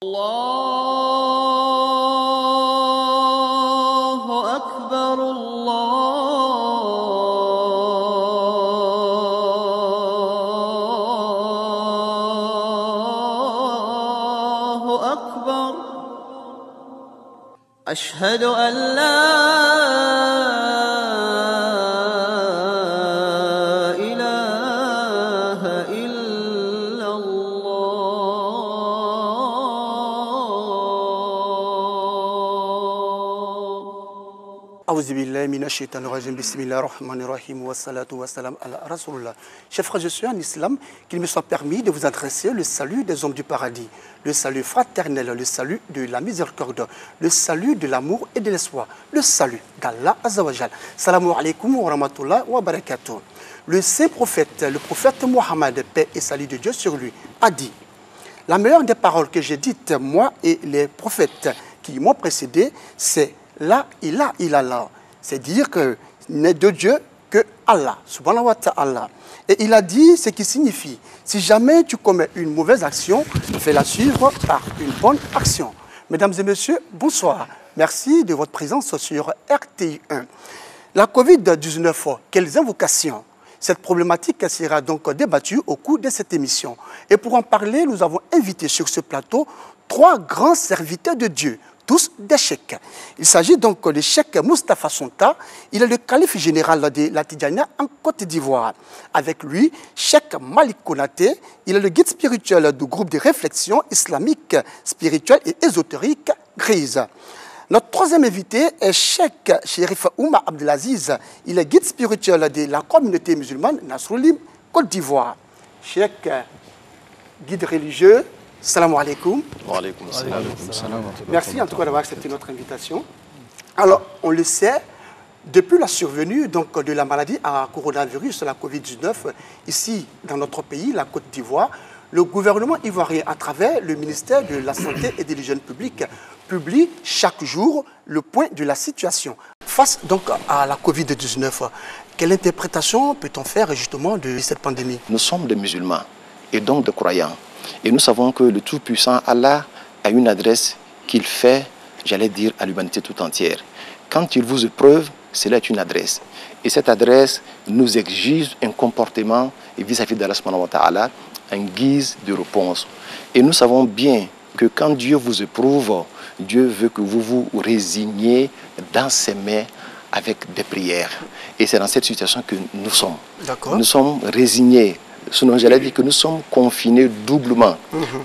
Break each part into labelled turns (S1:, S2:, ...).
S1: الله أكبر الله أكبر أشهد أن لا إله إلا الله
S2: أعوذ بالله من الشيطان الرجيم بسم الله الرحمن الرحيم والصلاة والسلام على رسول الله. Chers frères, je suis en islam, qu'il me soit permis de vous adresser le salut des hommes du paradis, le salut fraternel, le salut de la miséricorde, le salut de l'amour et de l'espoir, le salut d'Allah Azzawajal. Salamu alaikum wa rahmatullah wa barakatuh. Le saint prophète, le prophète Mohammed, paix et salut de Dieu sur lui, a dit: la meilleure des paroles que j'ai dites, moi et les prophètes qui m'ont précédé, c'est La ilaha illallah, c'est dire que n'est de Dieu que Allah, subhanahu wa ta'ala. Et il a dit ce qui signifie, si jamais tu commets une mauvaise action, fais-la suivre par une bonne action. Mesdames et messieurs, bonsoir. Merci de votre présence sur RTI1. La Covid-19, quelles invocations? Cette problématique sera donc débattue au cours de cette émission. Et pour en parler, nous avons invité sur ce plateau 3 grands serviteurs de Dieu, tous des cheikhs. Il s'agit donc du cheikh Moustapha Sonta. Il est le calife général de la Tidjania en Côte d'Ivoire. Avec lui, cheikh Malik Konaté. Il est le guide spirituel du groupe de réflexion islamique, spirituelle et ésotérique Grise. Notre troisième invité est cheikh Chérif Oumar Abdelaziz. Il est guide spirituel de la communauté musulmane Nasroulim, Côte d'Ivoire. Cheikh, guide religieux, salam alaikum.
S3: Wa alaykoum salam.
S2: Merci en tout cas d'avoir accepté notre invitation. Alors, on le sait, depuis la survenue donc, de la maladie à coronavirus, la Covid-19, ici dans notre pays, la Côte d'Ivoire, le gouvernement ivoirien, à travers le ministère de la Santé et de l'Hygiène publique, publie chaque jour le point de la situation. Face donc à la Covid-19, quelle interprétation peut-on faire justement de cette pandémie?
S3: Nous sommes des musulmans et donc des croyants. Et nous savons que le Tout-Puissant, Allah, a une adresse qu'il fait, j'allais dire, à l'humanité tout entière. Quand il vous éprouve, cela est une adresse. Et cette adresse nous exige un comportement vis-à-vis d'Allah subhanahu wa ta'ala en guise de réponse. Et nous savons bien que quand Dieu vous éprouve, Dieu veut que vous vous résigniez dans ses mains avec des prières. Et c'est dans cette situation que nous sommes. Nous sommes résignés. Sinon, j'allais dire que nous sommes confinés doublement.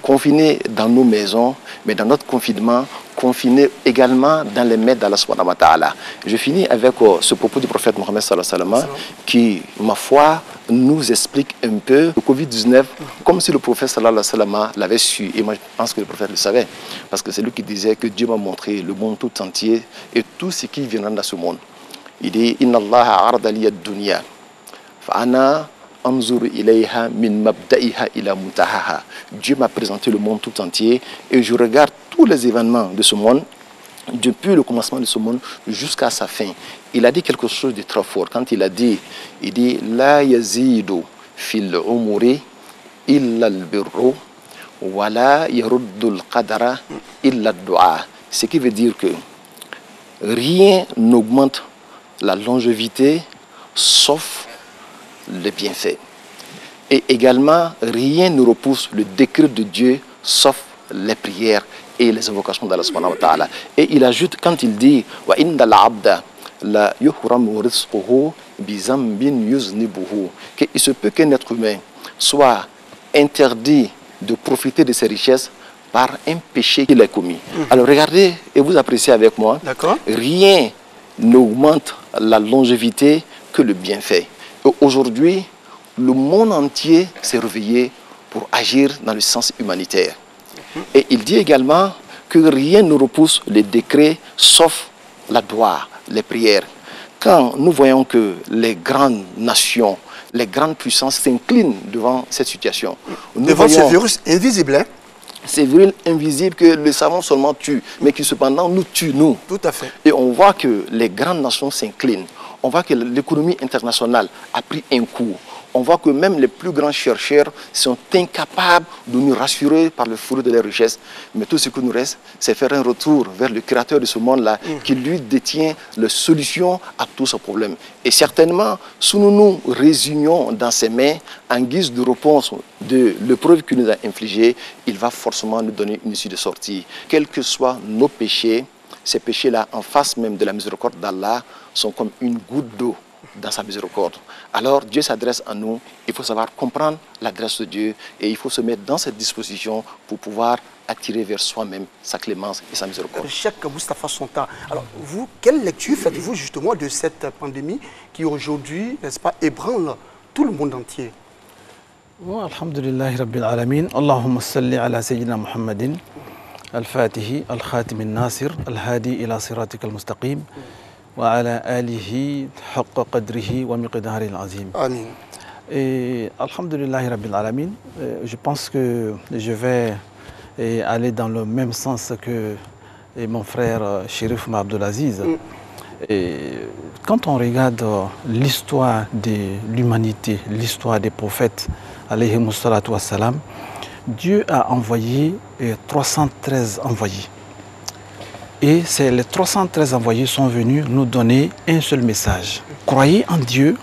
S3: Confinés dans nos maisons, mais dans notre confinement, confinés également dans les mains d'Allah subhanahu wa ta'ala. Je finis avec ce propos du prophète Mohammed sallallahu alayhi wa sallam qui, ma foi, nous explique un peu le Covid-19 comme si le prophète sallallahu alayhi wa sallam l'avait su. Et moi, je pense que le prophète le savait. Parce que c'est lui qui disait que Dieu m'a montré le monde tout entier et tout ce qui viendra dans ce monde. Il dit: Inna Allah arda liya dunya fa'ana anzur ilayha min mabda'iha ila muntahaha. Dieu m'a présenté le monde tout entier et je regarde tous les événements de ce monde depuis le commencement de ce monde jusqu'à sa fin. Il a dit quelque chose de très fort quand il dit la yazidu fil umuri illa al-birru wa la yaruddu al-qadara illa ad-du'a. Ce qui veut dire que rien n'augmente la longévité sauf les bienfaits. Et également, rien ne repousse le décret de Dieu sauf les prières et les invocations d'Allah subhanahu wa ta'ala. Et il ajoute quand il dit wa inda al-abda la yuhramu rizquhu bi zambin yuznibuhu, qu'il se peut qu'un être humain soit interdit de profiter de ses richesses par un péché qu'il a commis. Alors regardez et vous appréciez avec moi. Rien n'augmente la longévité que le bienfait. Aujourd'hui, le monde entier s'est réveillé pour agir dans le sens humanitaire. Et il dit également que rien ne repousse les décrets sauf la doua, les prières. Quand nous voyons que les grandes nations, les grandes puissances s'inclinent devant cette situation.
S2: Devant ce virus invisible, hein?
S3: C'est virus invisible que le savant seulement tue, mais qui cependant nous tue, nous.
S2: Tout à fait.
S3: Et on voit que les grandes nations s'inclinent. On voit que l'économie internationale a pris un coup. on voit que même les plus grands chercheurs sont incapables de nous rassurer par le fruit de leurs richesses. Mais tout ce qui nous reste, c'est faire un retour vers le créateur de ce monde-là, qui lui détient la solution à tous ces problèmes. Et certainement, si nous nous réunions dans ses mains, en guise de réponse de l'épreuve qu'il nous a infligée, il va forcément nous donner une issue de sortie. Quels que soient nos péchés, ces péchés-là, en face même de la miséricorde d'Allah, sont comme une goutte d'eau dans sa miséricorde. Alors Dieu s'adresse à nous, il faut savoir comprendre l'adresse de Dieu et il faut se mettre dans cette disposition pour pouvoir attirer vers soi-même sa clémence et sa miséricorde.
S2: Cheikh Moustapha Sonta, alors vous, quelle lecture faites-vous justement de cette pandémie qui aujourd'hui, n'est-ce pas, ébranle tout le monde entier?
S4: Alhamdulillahi Rabbil Alamin, Allahumma salli ala Sayyidina Muhammadin, al-Fatihi, al-Khatim al-Nasir, al-Hadi ila siratika al-Mustaqim, وعلى آله حق قدره ومقداره العظيم.
S2: Amin.
S4: Et alhamdulillah rabbil alamin, je pense que je vais aller dans le même sens que mon frère Chérif Abdelaziz. Et quand on regarde l'histoire de l'humanité, l'histoire des prophètes, alayhimu salatu wassalam, Dieu a envoyé 313 envoyés. Et les 313 envoyés sont venus nous donner un seul message. Croyez en Dieu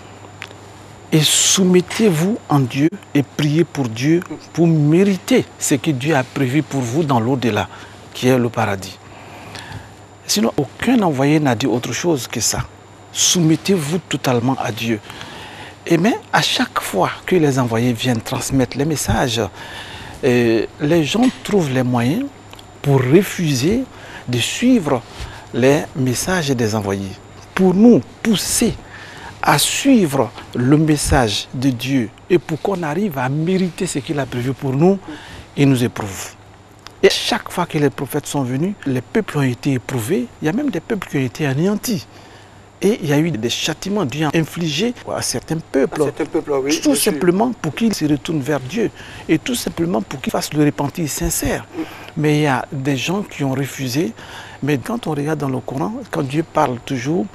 S4: et soumettez-vous en Dieu et priez pour Dieu pour mériter ce que Dieu a prévu pour vous dans l'au-delà, qui est le paradis. Sinon, aucun envoyé n'a dit autre chose que ça. Soumettez-vous totalement à Dieu. Et mais à chaque fois que les envoyés viennent transmettre les messages, les gens trouvent les moyens pour refuser de suivre les messages des envoyés. Pour nous pousser à suivre le message de Dieu et pour qu'on arrive à mériter ce qu'il a prévu pour nous, il nous éprouve. Et chaque fois que les prophètes sont venus, les peuples ont été éprouvés. Il y a même des peuples qui ont été anéantis. Et il y a eu des châtiments Dieu a infligés à certains peuples,
S2: Oui,
S4: tout simplement pour qu'ils se retournent vers Dieu et tout simplement pour qu'ils fassent le repentir sincère. Mais il y a des gens qui ont refusé. Mais quand on regarde dans le Coran, quand Dieu parle toujours,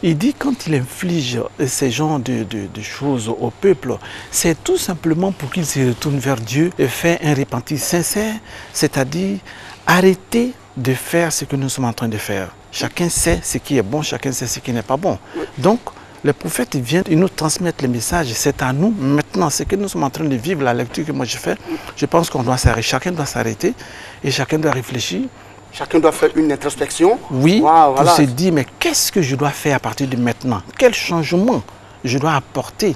S4: il dit quand il inflige ces genres de choses au peuple, c'est tout simplement pour qu'ils se retournent vers Dieu et fassent un repentir sincère, c'est-à-dire arrêter de faire ce que nous sommes en train de faire. Chacun sait ce qui est bon, chacun sait ce qui n'est pas bon. Donc, les prophètes viennent, ils nous transmettent le message. C'est à nous, maintenant, ce que nous sommes en train de vivre, la lecture que moi je fais, je pense qu'on doit s'arrêter. Chacun doit s'arrêter et chacun doit réfléchir.
S2: Chacun doit faire une introspection.
S4: Oui,
S2: wow,
S4: pour
S2: voilà.
S4: se dire, mais qu'est-ce que je dois faire à partir de maintenant? Quel changement je dois apporter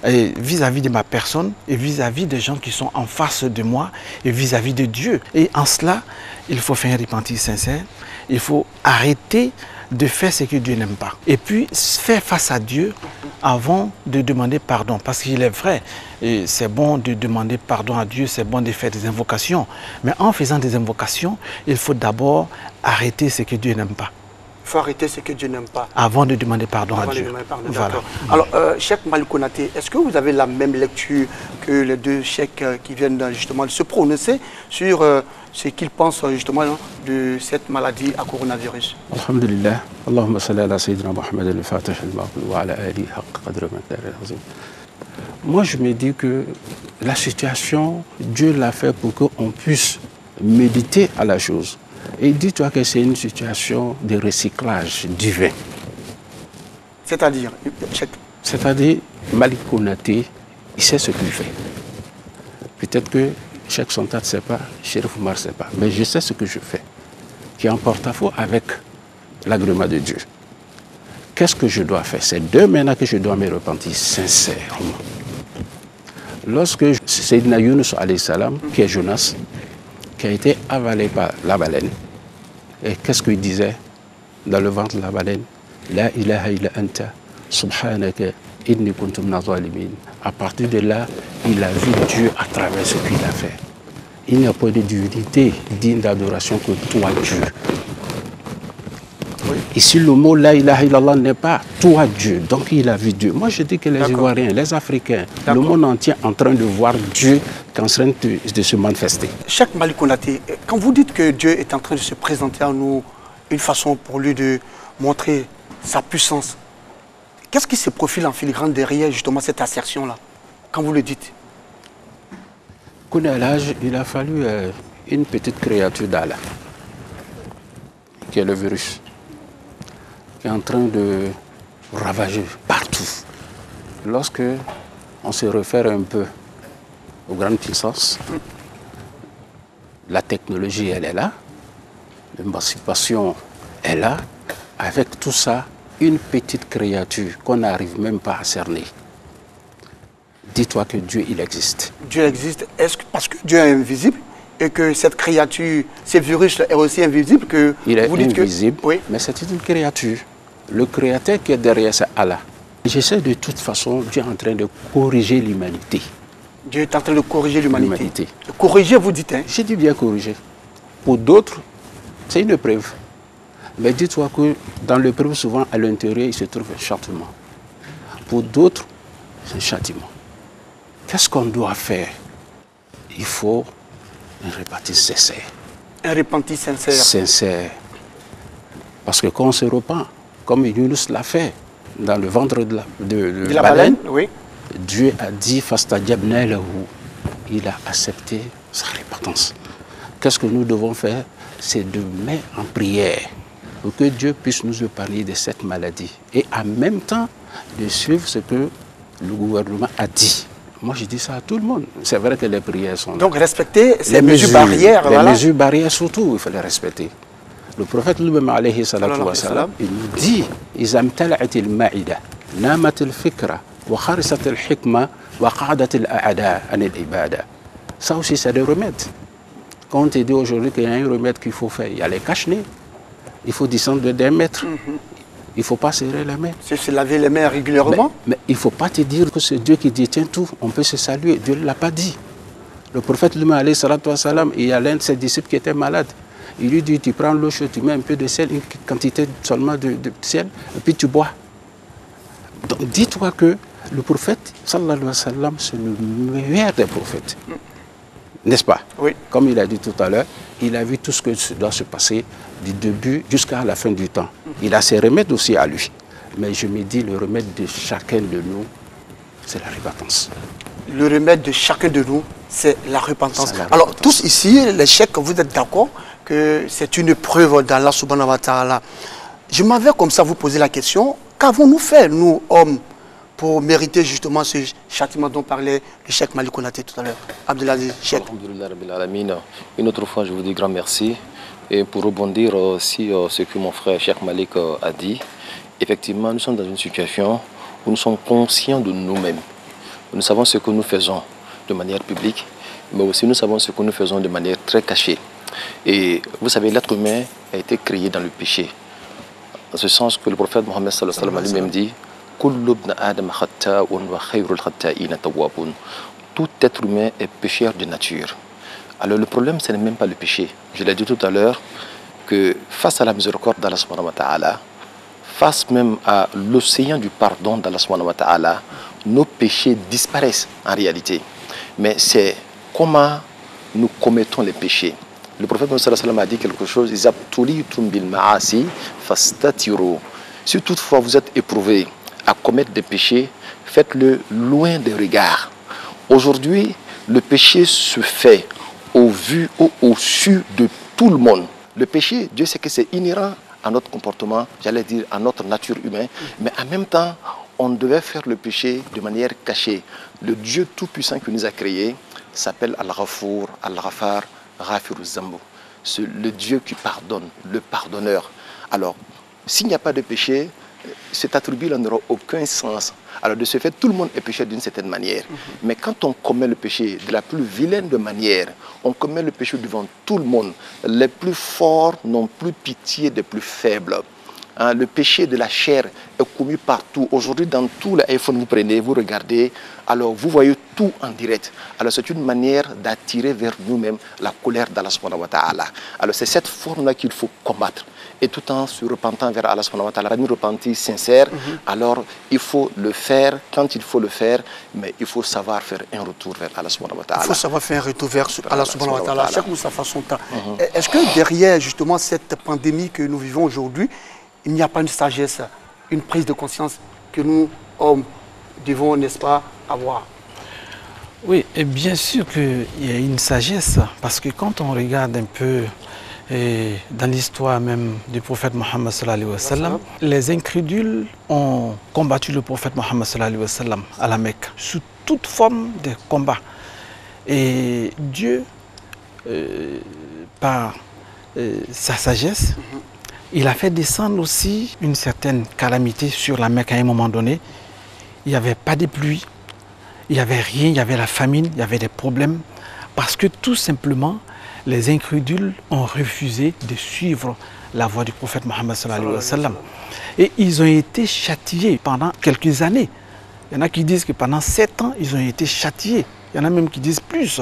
S4: vis-à-vis de ma personne et vis-à-vis des gens qui sont en face de moi et vis-à-vis de Dieu. Et en cela, il faut faire un repentir sincère. Il faut arrêter de faire ce que Dieu n'aime pas. Et puis faire face à Dieu avant de demander pardon. Parce qu'il est vrai, c'est bon de demander pardon à Dieu, c'est bon de faire des invocations. Mais en faisant des invocations, il faut d'abord arrêter ce que Dieu n'aime pas.
S2: Il faut arrêter ce que Dieu n'aime pas.
S4: Avant de demander pardon à Dieu.
S2: Voilà. Alors, Cheikh Malick Konaté, est-ce que vous avez la même lecture que les deux cheikhs qui viennent justement de se prononcer sur ce qu'ils pensent justement de cette maladie à coronavirus?
S5: Alhamdulillah. Allahumma salli ala Sayyidina Muhammad al-Fatih al-Maqbul wa ala alihi haqq qadri al-azim. Moi, je me dis que la situation, Dieu l'a fait pour qu'on puisse méditer à la chose. Et dis-toi que c'est une situation de recyclage divin.
S2: C'est-à-dire,
S5: C'est-à-dire, Malick Konaté, il sait ce qu'il fait. Peut-être que Cheikh Sonta ne sait pas, Chérif Oumar ne sait pas, mais je sais ce que je fais, qui est en porte-à-faux avec l'agrément de Dieu. Qu'est-ce que je dois faire? C'est de maintenant que je dois me repentir sincèrement. Lorsque Sayyidina Yunus alayhi salam, qui est Jonas, qui a été avalé par la baleine, et qu'est-ce qu'il disait dans le ventre de la baleine? La ilaha illa anta, subhanaka, inni kuntu mina zalimin. À partir de là, il a vu Dieu à travers ce qu'il a fait. Il n'y a pas de divinité digne d'adoration que toi, Dieu. Oui. Ici, le mot la ilaha illallah n'est pas toi, Dieu. Donc, il a vu Dieu. Moi, je dis que les Ivoiriens, les Africains, le monde entier est en train de voir Dieu qui est en train de se manifester.
S2: Cheikh Malick Konaté, quand vous dites que Dieu est en train de se présenter à nous, une façon pour lui de montrer sa puissance, qu'est-ce qui se profile en filigrane derrière justement cette assertion-là? quand vous le dites?
S5: L'âge, il a fallu une petite créature d'Allah, qui est le virus, qui est en train de ravager partout. Lorsque on se réfère un peu aux grandes puissances, la technologie, elle est là, l'émancipation est là, avec tout ça, une petite créature qu'on n'arrive même pas à cerner. Dis-toi que Dieu, il existe.
S2: Dieu existe. Est-ce que parce que Dieu est invisible et que cette créature, ce virus est aussi invisible que
S5: il est
S2: vous dites
S5: invisible,
S2: que... Oui.
S5: mais c'est une créature. Le créateur qui est derrière, c'est Allah. J'essaie de toute façon, Dieu est en train de corriger l'humanité.
S2: Dieu est en train de corriger l'humanité.
S5: L'humanité.
S2: Corriger, vous dites, hein?
S5: J'ai dit bien corriger. Pour d'autres, c'est une épreuve. Mais dis-toi que dans l'épreuve, souvent, à l'intérieur, il se trouve un châtiment. Pour d'autres, c'est un châtiment. Qu'est-ce qu'on doit faire? Il faut un repentir sincère.
S2: Un repentir sincère.
S5: Sincère. Parce que quand on se repent, comme Yunus l'a fait dans le ventre de la baleine,
S2: oui.
S5: Dieu a dit fastajabna lahu. Il a accepté sa repentance. Qu'est-ce que nous devons faire? C'est de mettre en prière pour que Dieu puisse nous épargner de cette maladie. Et en même temps, de suivre ce que le gouvernement a dit. Moi, je dis ça à tout le monde. C'est vrai que les prières sont là.
S2: Donc, respecter ces mesures barrières.
S5: Les mesures barrières, surtout, il faut les respecter. Le prophète lui-même, alayhi salatu wa salam, il nous dit إِذَا امْتَلَعَتِ الْمَعِدَةِ نَامَتِ الْفِكْرَةِ وَخَرِسَتِ الْحِكْمَةِ وَقَعَدَتِ الْأَعْدَاءَ عَنِ الْعِبَادَةِ. Ça aussi, c'est des remèdes. Quand on te dit aujourd'hui qu'il y a un remède qu'il faut faire, il y a les cache-nez. Il faut descendre d'un mètre. Il ne faut pas serrer les mains.
S2: C'est se laver les mains régulièrement.
S5: Mais il ne faut pas te dire que c'est Dieu qui détient tout. On peut se saluer. Dieu ne l'a pas dit. Le prophète lui-même, alayhi salatu wa salam, il y a l'un de ses disciples qui était malade. Il lui dit, tu prends l'eau chaude, tu mets un peu de sel, une quantité seulement de sel, et puis tu bois. Donc dis-toi que le prophète, sallallahu alayhi wa sallam, c'est le meilleur des prophètes. N'est-ce pas?
S2: Oui.
S5: Comme il a dit tout à l'heure, il a vu tout ce que doit se passer du début jusqu'à la fin du temps. Il a ses remèdes aussi à lui. Mais je me dis, le remède de chacun de nous, c'est la repentance.
S2: Le remède de chacun de nous, c'est la repentance.
S5: C'est la
S2: Alors,
S5: repentance.
S2: tous ici, les chèques, vous êtes d'accord que c'est une preuve d'Allah subhanahu wa ta'ala. Je m'en vais comme ça vous poser la question, qu'avons-nous fait, nous, hommes, pour mériter justement ce châtiment dont parlait le cheikh Malick Konaté tout à l'heure? Abdelaziz, cheikh.
S3: Alhamdulillah Rabbil Alamin. Une autre fois, je vous dis grand merci. Et pour rebondir aussi ce que mon frère Cheikh Malick a dit, effectivement, nous sommes dans une situation où nous sommes conscients de nous-mêmes. Nous savons ce que nous faisons de manière publique, mais aussi nous savons ce que nous faisons de manière très cachée. Et vous savez, l'être humain a été créé dans le péché. Dans ce sens que le prophète Mohammed sallallahu alayhi wa sallam lui-même dit tout être humain est pécheur de nature. Alors le problème, ce n'est même pas le péché. Je l'ai dit tout à l'heure, que face à la miséricorde d'Allah subhanahu wa ta'ala, face même à l'océan du pardon d'Allah subhanahu wa ta'ala, nos péchés disparaissent en réalité. Mais c'est comment nous commettons les péchés. Le prophète sallallahu alayhi wa sallam a dit quelque chose, si toutefois vous êtes éprouvé à commettre des péchés, faites-le loin des regards. Aujourd'hui, le péché se fait au vu, au su de tout le monde. Le péché, Dieu sait que c'est inhérent à notre comportement, j'allais dire à notre nature humaine, mais en même temps, on devait faire le péché de manière cachée. Le Dieu tout-puissant qui nous a créés s'appelle Al-Ghafour, Al-Ghafar, Ghafir Zambo. C'est le Dieu qui pardonne, le pardonneur. Alors, s'il n'y a pas de péché, cet attribut n'aura aucun sens. Alors de ce fait, tout le monde est pécheur d'une certaine manière. Mais quand on commet le péché de la plus vilaine de manière, on commet le péché devant tout le monde. Les plus forts n'ont plus pitié des plus faibles. Hein, le péché de la chair est commis partout. Aujourd'hui, dans tout l'iPhone, vous prenez, vous regardez, alors vous voyez tout en direct. Alors c'est une manière d'attirer vers nous-mêmes la colère d'Allah subhanahu wa ta'ala. Alors c'est cette forme-là qu'il faut combattre. Et tout en se repentant vers Allah subhanahu wa ta'ala, une repentie sincère, alors il faut le faire quand il faut le faire, mais il faut savoir faire un retour vers Allah subhanahu wa ta'ala.
S2: Il faut savoir faire un retour vers Allah subhanahu wa ta'ala. Cheikh Moustapha Sonta, est-ce que derrière justement cette pandémie que nous vivons aujourd'hui, il n'y a pas une sagesse, une prise de conscience que nous, hommes, devons, n'est-ce pas, avoir?
S4: Oui, et bien sûr qu'il y a une sagesse, parce que quand on regarde un peu dans l'histoire même du prophète Mohammed sallallahu alayhi wa sallam, les incrédules ont combattu le prophète Mohammed sallallahu alayhi wa sallam à la Mecque, sous toute forme de combat. Et Dieu, par sa sagesse, il a fait descendre aussi une certaine calamité sur la Mecque à un moment donné. Il n'y avait pas de pluie, il n'y avait rien, il y avait la famine, il y avait des problèmes, parce que tout simplement, les incrédules ont refusé de suivre la voie du prophète Mohammed sallallahu alayhi wa sallam. Et ils ont été châtiés pendant quelques années. Il y en a qui disent que pendant 7 ans, ils ont été châtiés. Il y en a même qui disent plus.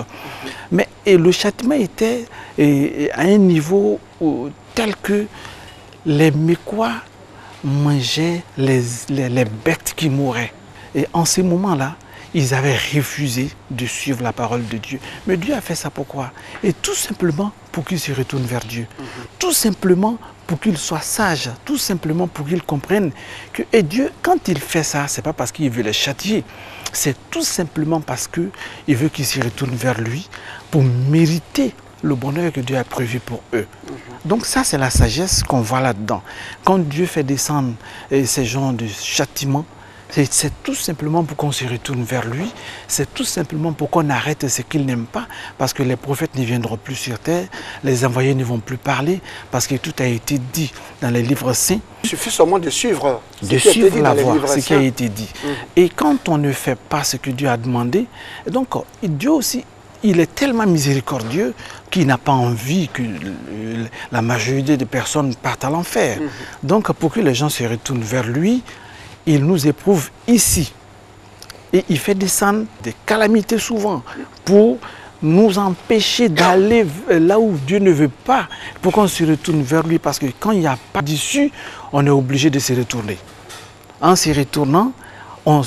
S4: Mais le châtiment était à un niveau tel que les Mécois mangeaient les bêtes qui mouraient. Et en ces moments-là, ils avaient refusé de suivre la parole de Dieu. Mais Dieu a fait ça pourquoi? Et tout simplement pour qu'ils se retournent vers Dieu. Tout simplement pour qu'ils soient sages. Tout simplement pour qu'ils comprennent que et Dieu, quand il fait ça, ce n'est pas parce qu'il veut les châtier. C'est tout simplement parce qu'il veut qu'ils se retournent vers lui pour mériter le bonheur que Dieu a prévu pour eux. Donc ça, c'est la sagesse qu'on voit là-dedans. Quand Dieu fait descendre ces genres de châtiments, c'est tout simplement pour qu'on se retourne vers lui, c'est tout simplement pour qu'on arrête ce qu'il n'aime pas, parce que les prophètes ne viendront plus sur terre, les envoyés ne vont plus parler, parce que tout a été dit dans les livres saints.
S2: Il suffit seulement de suivre
S4: la voie, ce qui a été dit. Et quand on ne fait pas ce que Dieu a demandé, donc Dieu aussi, il est tellement miséricordieux qu'il n'a pas envie que la majorité des personnes partent à l'enfer. Donc pour que les gens se retournent vers lui, il nous éprouve ici. Et il fait descendre des calamités souvent pour nous empêcher d'aller là où Dieu ne veut pas, pour qu'on se retourne vers lui. Parce que quand il n'y a pas d'issue, on est obligé de se retourner. En se retournant,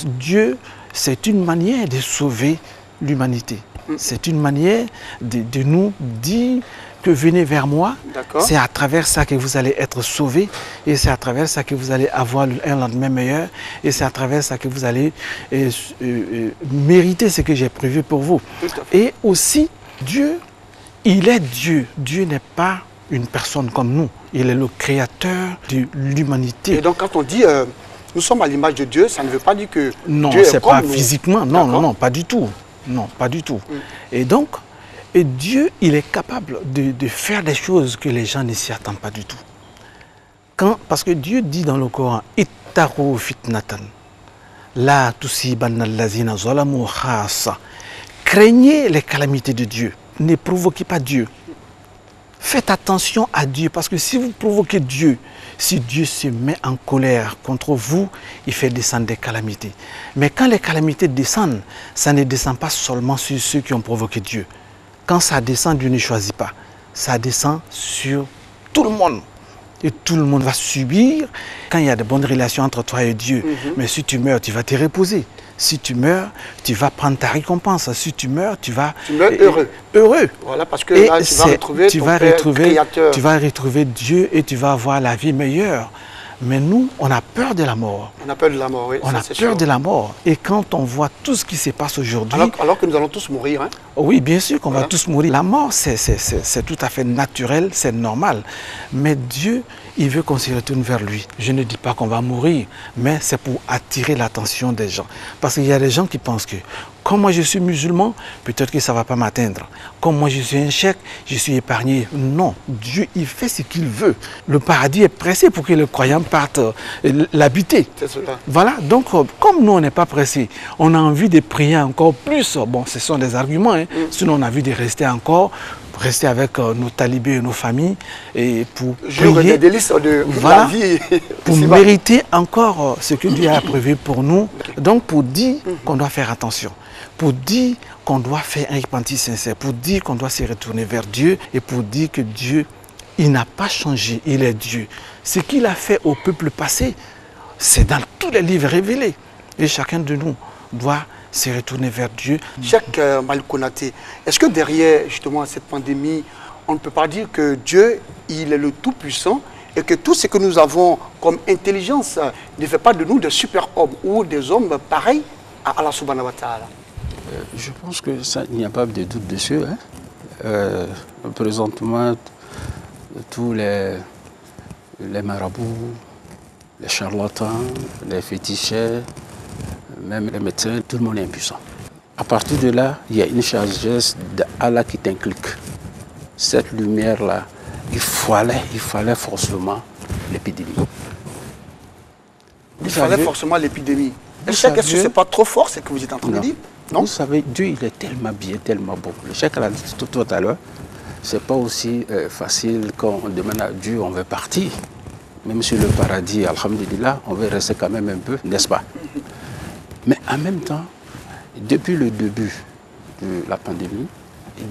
S4: Dieu, c'est une manière de sauver l'humanité. C'est une manière de nous dire que venez vers moi, c'est à travers ça que vous allez être sauvés, et c'est à travers ça que vous allez avoir un lendemain meilleur, et c'est à travers ça que vous allez mériter ce que j'ai prévu pour vous. Et aussi, Dieu, il est Dieu. Dieu n'est pas une personne comme nous. Il est le créateur de l'humanité.
S2: Et donc quand on dit nous sommes à l'image de Dieu, ça ne veut pas dire que
S4: non,
S2: Dieu est comme
S4: pas
S2: nous.
S4: Physiquement, non, non, non, pas du tout. Non, pas du tout. Et donc, Dieu, il est capable de faire des choses que les gens ne s'y attendent pas du tout. Parce que Dieu dit dans le Coran, Ittaru fitnatan, la tusibanna allazina zalamu khassa. Craignez les calamités de Dieu. Ne provoquez pas Dieu. Faites attention à Dieu, parce que si vous provoquez Dieu, si Dieu se met en colère contre vous, il fait descendre des calamités. Mais quand les calamités descendent, ça ne descend pas seulement sur ceux qui ont provoqué Dieu. Quand ça descend, Dieu ne choisit pas. Ça descend sur tout le monde. Et tout le monde va subir quand il y a de bonnes relations entre toi et Dieu. Mais si tu meurs, tu vas te reposer. Si tu meurs, tu vas prendre ta récompense. Si tu meurs, tu meurs
S2: heureux.
S4: Heureux.
S2: Voilà, parce que là, tu vas retrouver ton Père créateur.
S4: Tu vas retrouver Dieu et tu vas avoir la vie meilleure. Mais nous, on a peur de la mort.
S2: On a peur de la mort, oui.
S4: On a peur de la mort. Et quand on voit tout ce qui se passe aujourd'hui...
S2: Alors que nous allons tous mourir, hein?
S4: Oui, bien sûr qu'on va tous mourir. La mort, c'est tout à fait naturel, c'est normal. Mais Dieu, il veut qu'on se retourne vers lui. Je ne dis pas qu'on va mourir, mais c'est pour attirer l'attention des gens. Parce qu'il y a des gens qui pensent que, comme moi je suis musulman, peut-être que ça ne va pas m'atteindre. Comme moi je suis un cheikh, je suis épargné. Non, Dieu, il fait ce qu'il veut. Le paradis est pressé pour que les croyants partent l'habiter.
S2: C'est cela.
S4: Voilà, donc comme nous on n'est pas pressé, on a envie de prier encore plus. Bon, ce sont des arguments, hein. Sinon on a envie de rester encore, rester avec nos talibés et nos familles et pour prier,
S2: des délices de
S4: voilà,
S2: la vie.
S4: pour mériter encore ce que Dieu a prévu pour nous. Donc pour dire qu'on doit faire attention, pour dire qu'on doit faire un repentir sincère, pour dire qu'on doit se retourner vers Dieu et pour dire que Dieu, il n'a pas changé, il est Dieu. Ce qu'il a fait au peuple passé, c'est dans tous les livres révélés. Et chacun de nous doit se retourner vers Dieu.
S2: Cheikh Malick Konaté, est-ce que derrière justement cette pandémie, on ne peut pas dire que Dieu, il est le Tout-Puissant et que tout ce que nous avons comme intelligence ne fait pas de nous des super-hommes ou des hommes pareils à Allah subhanahu wa ta'ala?
S5: Je pense que ça, il n'y a pas de doute dessus. Hein. Présentement, tous les marabouts, les charlatans, les féticheurs, même les médecins, tout le monde est impuissant. À partir de là, il y a une sagesse d'Allah qui t'inculque. Cette lumière-là, il fallait forcément l'épidémie.
S2: Il fallait forcément l'épidémie. Est-ce que ce n'est pas trop fort, ce que vous êtes en train de dire? Non.
S5: Vous savez, Dieu, il est tellement bien, tellement bon. Le cheikh l'a dit tout à l'heure, ce n'est pas aussi facile quand on demande à Dieu, on veut partir. Même sur le paradis, alhamdulillah, on veut rester quand même un peu, n'est-ce pas? Mais en même temps, depuis le début de la pandémie,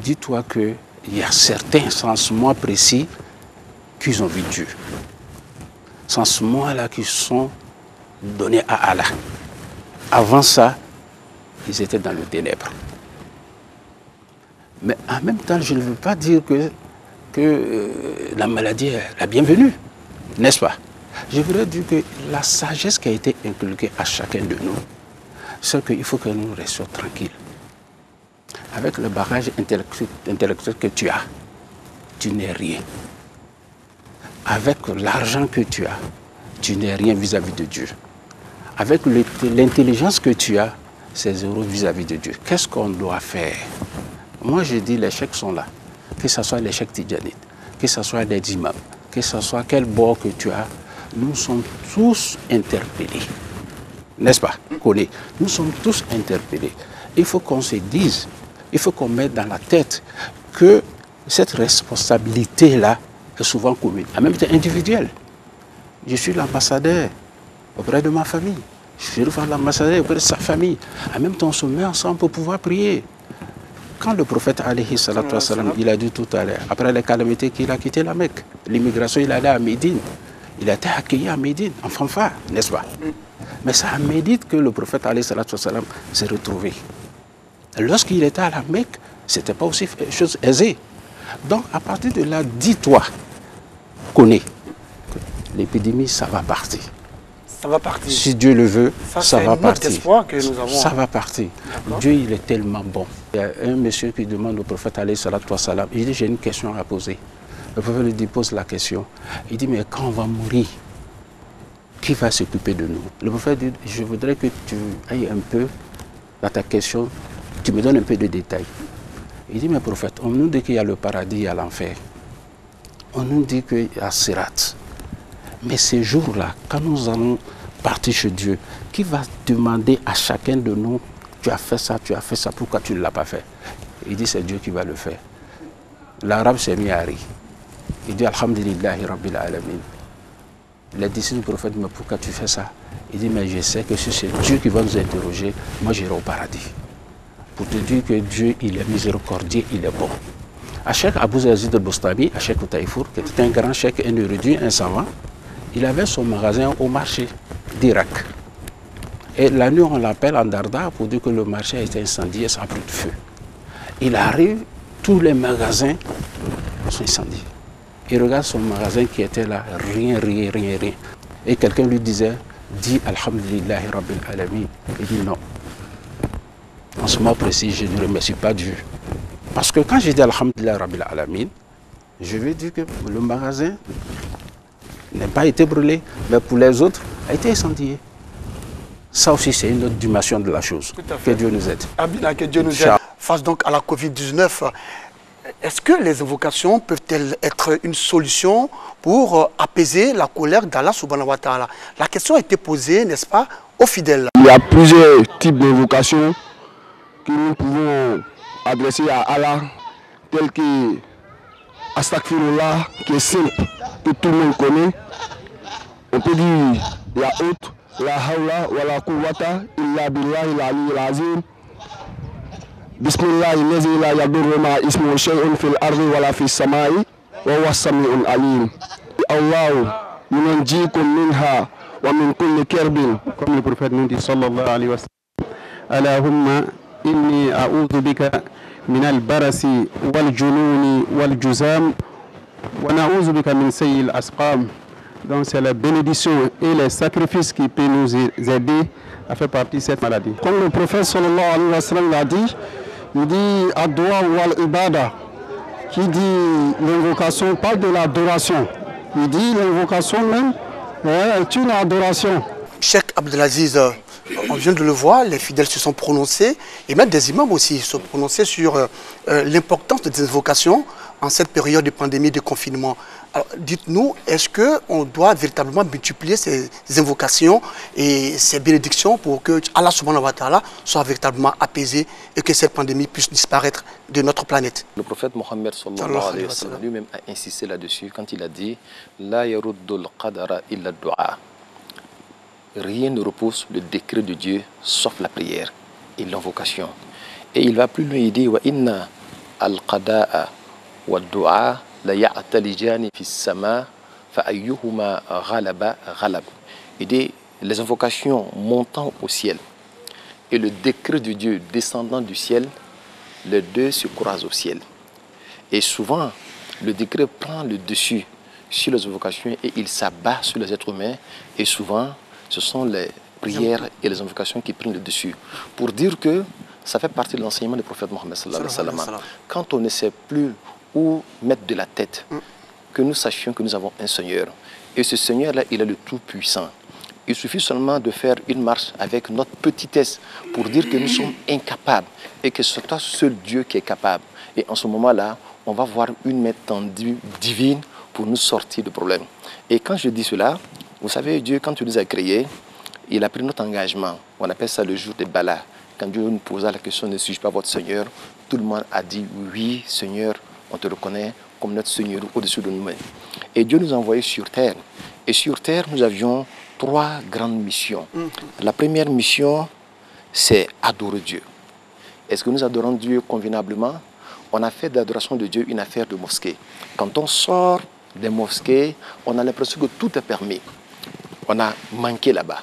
S5: dis-toi qu'il y a certains sensements précis qui ont vu Dieu. Sensements-là qui sont donnés à Allah. Avant ça, ils étaient dans le ténèbre. Mais en même temps, je ne veux pas dire que la maladie est la bienvenue, n'est-ce pas? Je voudrais dire que la sagesse qui a été inculquée à chacun de nous, c'est qu'il faut que nous restions tranquilles. Avec le bagage intellectuel que tu as, tu n'es rien. Avec l'argent que tu as, tu n'es rien vis-à-vis de Dieu. Avec l'intelligence que tu as, c'est zéro vis-à-vis de Dieu. Qu'est-ce qu'on doit faire? Moi, je dis, les chèques sont là. Que ce soit les chèques tidjanites, que ce soit des imams, que ce soit quel bord que tu as, nous sommes tous interpellés. N'est-ce pas? Nous sommes tous interpellés. Il faut qu'on se dise, il faut qu'on mette dans la tête que cette responsabilité-là est souvent commune, en même temps individuelle. Je suis l'ambassadeur auprès de ma famille. Je suis l'ambassadeur auprès de sa famille. En même temps, on se met ensemble pour pouvoir prier. Quand le prophète alayhi salatu wassalam, il a dit tout à l'heure, après les calamités qu'il a quitté la Mecque, l'immigration, il allait à Médine. Il a été accueilli à Médine, en fanfare, n'est-ce pas? Mais c'est à Médine que le prophète alayhi salatu wassalam s'est retrouvé. Lorsqu'il était à la Mecque, ce n'était pas aussi chose aisée. Donc, à partir de là, dis-toi, connais, l'épidémie, ça va partir.
S2: Ça va partir.
S5: Si Dieu le veut, ça va partir.
S2: Que nous avons.
S5: Ça va partir. Dieu, il est tellement bon. Il y a un monsieur qui demande au prophète alayhi salatu wassalam, il dit, j'ai une question à poser. Le prophète lui pose la question. Il dit, mais quand on va mourir, qui va s'occuper de nous? Le prophète dit, je voudrais que tu ailles un peu dans ta question, tu me donnes un peu de détails. Il dit, mais prophète, on nous dit qu'il y a le paradis, il y a l'enfer. On nous dit qu'il y a Sirat. Mais ces jours-là, quand nous allons partir chez Dieu, qui va demander à chacun de nous, tu as fait ça, pourquoi tu ne l'as pas fait? Il dit, c'est Dieu qui va le faire. L'arabe s'est mis à rire. Il dit, Alhamdulillahi Rabbil Alamin. Les disciples du prophète, mais pourquoi tu fais ça? Il dit, mais je sais que si c'est Dieu qui va nous interroger, moi j'irai au paradis. Pour te dire que Dieu, il est miséricordieux, il est bon. À Cheikh Abou Yazid al-Bostami, à Cheikh Taïfour, qui était un grand cheikh, un érudit, un savant, il avait son magasin au marché d'Irak. Et la nuit, on l'appelle en Darda pour dire que le marché a été incendié, ça a pris de feu. Il arrive, tous les magasins sont incendiés. Il regarde son magasin qui était là, rien. Et quelqu'un lui disait, dis Alhamdulillahi Rabbil Alamin. Il dit non. En ce moment précis, je ne remercie pas Dieu. Parce que quand je dis Alhamdulillahi Rabbil Alamin, je veux dire que le magasin n'a pas été brûlé, mais pour les autres, a été incendié. Ça aussi, c'est une autre dimension de la chose. Que Dieu nous aide.
S2: Abila, que Dieu nous aide. Face donc à la Covid-19, est-ce que les invocations peuvent-elles être une solution pour apaiser la colère d'Allah subhanahu wa ta'ala? La question a été posée, n'est-ce pas, aux fidèles.
S6: Il y a plusieurs types d'invocations que nous pouvons adresser à Allah, telles que Astaghfirullah, qui est simple, que tout le monde connaît. On peut dire la haute, la hawla wa la quwwata illa billahi al-ali al-azim. Bismillah allazi la yadurru ma ismuhu shay'un fil ardi wa la fis samai wa huwa as-sami'ul alim. Allah yunjikum minha wa min kulli karbin.
S7: Comme le prophète nous dit sallallahu alayhi wa sallam, Allahumma inni a'udhu bika min al-barasi wal jununi wal juzam wa na'udhu bika min sayyi al-asqam. Donc c'est la bénédiction et les sacrifices qui peuvent nous aider a fait partie de cette maladie.
S6: Comme le prophète sallallahu alayhi wa sallam l'a dit, il dit Ad-Dua wal Ibada, qui dit l'invocation, parle de l'adoration. Il dit l'invocation même est une adoration.
S2: Cheikh Abdelaziz, on vient de le voir, les fidèles se sont prononcés, et même des imams aussi se sont prononcés sur l'importance des invocations en cette période de pandémie, de confinement. Alors, dites-nous, est-ce qu'on doit véritablement multiplier ces invocations et ces bénédictions pour que Allah subhanahu wa ta'ala soit véritablement apaisé et que cette pandémie puisse disparaître de notre planète?
S3: Le prophète Mohammed sallallahu alayhi wa sallam lui-même a insisté là-dessus quand il a dit « La yaruddul qadara illa du'a » Rien ne repose le décret de Dieu sauf la prière et l'invocation. Et il va plus loin, il dit « Wa inna al-qada'a wa du'a la ya'talijani fi sama fa ayyuhuma ghalaba ghalab » Il dit « Les invocations montant au ciel et le décret de Dieu descendant du ciel, les deux se croisent au ciel. » Et souvent, le décret prend le dessus sur les invocations et il s'abat sur les êtres humains. Et souvent, ce sont les prières et les invocations qui prennent le dessus. Pour dire que ça fait partie de l'enseignement du prophète Mohammed sallallahu alayhi wa sallam. Quand on ne sait plus où mettre de la tête, que nous sachions que nous avons un Seigneur. Et ce Seigneur-là, il est le Tout-Puissant. Il suffit seulement de faire une marche avec notre petitesse pour dire que nous sommes incapables et que c'est toi seul Dieu qui est capable. Et en ce moment-là, on va voir une main tendue divine pour nous sortir de problèmes. Et quand je dis cela, vous savez, Dieu, quand il nous a créés, il a pris notre engagement. On appelle ça le jour des balas. Quand Dieu nous posa la question, ne suis-je pas votre Seigneur? Tout le monde a dit, oui, Seigneur, on te reconnaît comme notre Seigneur au-dessus de nous-mêmes. Et Dieu nous a envoyés sur terre. Et sur terre, nous avions 3 grandes missions. La première mission, c'est adorer Dieu. Est-ce que nous adorons Dieu convenablement? On a fait de l'adoration de Dieu une affaire de mosquée. Quand on sort des mosquées, on a l'impression que tout est permis. On a manqué là-bas.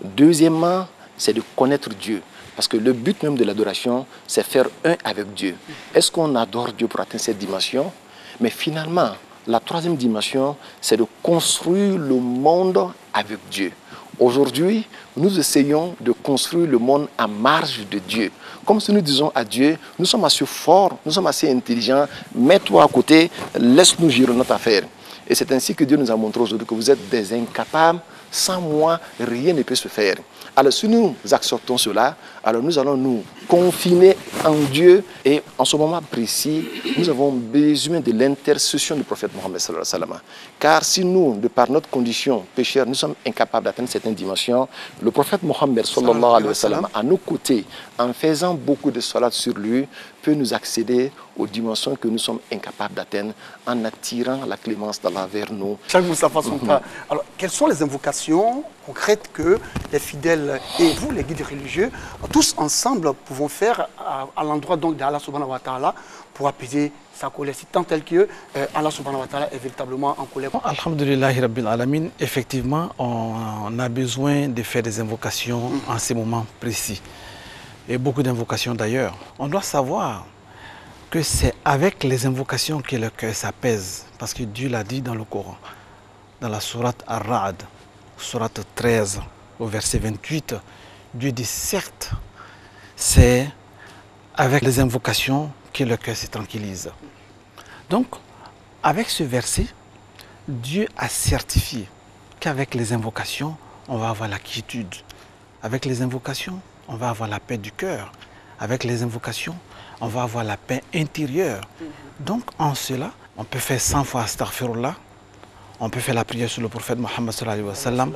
S3: Deuxièmement, c'est de connaître Dieu. Parce que le but même de l'adoration, c'est faire un avec Dieu. Est-ce qu'on adore Dieu pour atteindre cette dimension? Mais finalement, la 3e dimension, c'est de construire le monde avec Dieu. Aujourd'hui, nous essayons de construire le monde à marge de Dieu. Comme si nous disons à Dieu, nous sommes assez forts, nous sommes assez intelligents, mets-toi à côté, laisse-nous gérer notre affaire. Et c'est ainsi que Dieu nous a montré aujourd'hui que vous êtes des incapables, sans moi, rien ne peut se faire. Alors si nous acceptons cela, alors nous allons nous confiner en Dieu et en ce moment précis, nous avons besoin de l'intercession du prophète Mohammed sallallahu alayhi wa sallam. Car si nous, de par notre condition pécheur, nous sommes incapables d'atteindre certaines dimensions, le prophète Mohammed sallallahu alayhi wa sallam, à nos côtés, en faisant beaucoup de salat sur lui, peut nous accéder aux dimensions que nous sommes incapables d'atteindre en attirant la clémence d'Allah vers nous.
S2: Cheikh Moustapha Sonta, alors quelles sont les invocations concrètes que les fidèles et vous, les guides religieux, tous ensemble pouvons faire à l'endroit d'Allah subhanahu wa ta'ala pour apaiser sa colère, si tant tel que Allah subhanahu wa ta'ala est véritablement en colère?
S4: Alhamdulillahi Rabbil Alamin, effectivement, on a besoin de faire des invocations en ces moments précis. Et beaucoup d'invocations d'ailleurs. On doit savoir que c'est avec les invocations que le cœur s'apaise. Parce que Dieu l'a dit dans le Coran, dans la sourate Ar-Ra'd, sourate 13, au verset 28, Dieu dit certes, c'est avec les invocations que le cœur se tranquillise. Donc, avec ce verset, Dieu a certifié qu'avec les invocations, on va avoir la quiétude. Avec les invocations, on va avoir la paix du cœur. Avec les invocations, on va avoir la paix intérieure. Donc, en cela, on peut faire 100 fois Astaghfirullah. On peut faire la prière sur le prophète Mohammed sallallahu alayhi wa sallam,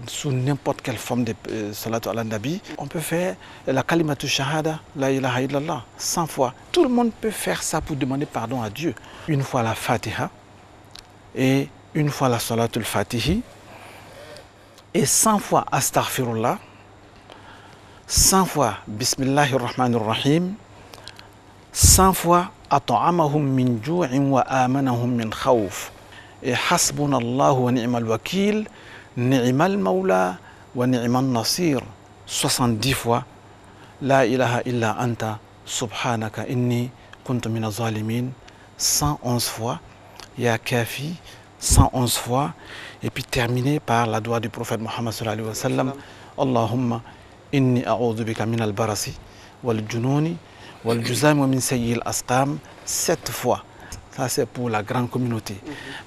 S4: sous n'importe quelle forme de salatu ala nabi. On peut faire la kalimatu shahada, la ilaha illallah, 100 fois. Tout le monde peut faire ça pour demander pardon à Dieu. Une fois la Fatiha et une fois la salatul Fatihi et 100 fois Astaghfirullah, 100 fois Bismillahirrahmanirrahim, 100 fois At'amahum min ju'in wa amanahum min khawf. Et Hasbunallahu wa ni'mal wakil, ni'mal mawla wa ni'mal nasir. 70 fois La ilaha illa anta subhanaka inni kuntu minaz zalimin. 111 fois Ya Kafi, 111 fois. Et puis terminé par la doua du prophète Mohammed sallallahu alayhi wa sallam. Allahumma inni a'udhu bika min al-barasi wal-jununi wal-juzam wa min sayyi al-asqam 7 fois. Ça c'est pour la grande communauté.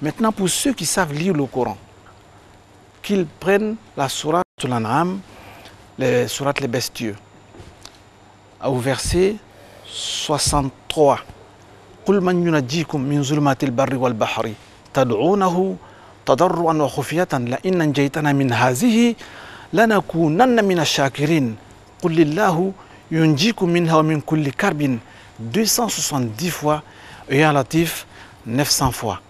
S4: Maintenant pour ceux qui savent lire le Coran, qu'ils prennent la sourate Al-An'am, les sourates les bestieux, au verset 63. قل من ينجيكم من ظلمات البر والبحر تدعونه تضرعا وخفية لئن نجيتنا من هذه لنكونن من الشاكرين قل لله ينجيكم منها ومن كل كرب 270 fois et ya Latif 900 fois